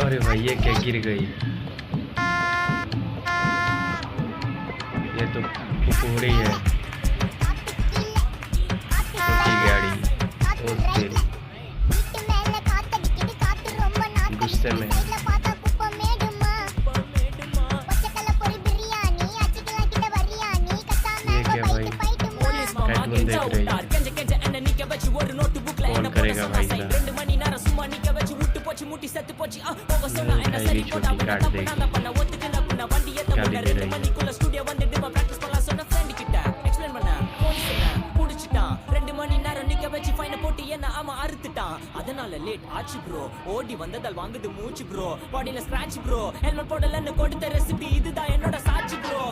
अरे भाई ये क्या गिर गई, ये तो कुकुड़ी है, छोटी गाड़ी। और तेरी गुस्से में ये क्या भाई, कैटमैन देख रही है, कौन करेगा भाई का भाई भी छोटी काट देगी, गाली दे रही है। அதனால லேட் ஆச்சு ப்ரோ, ஓடி வந்ததால் வாங்குது மூச்சு ப்ரோ, பாடியில ஸ்கிராட்ச் ப்ரோ, ஹெல்மெட் போடலன்னு கொடுத்த ரெசிபி இதுதான் என்னோட சாட்சி ப்ரோ.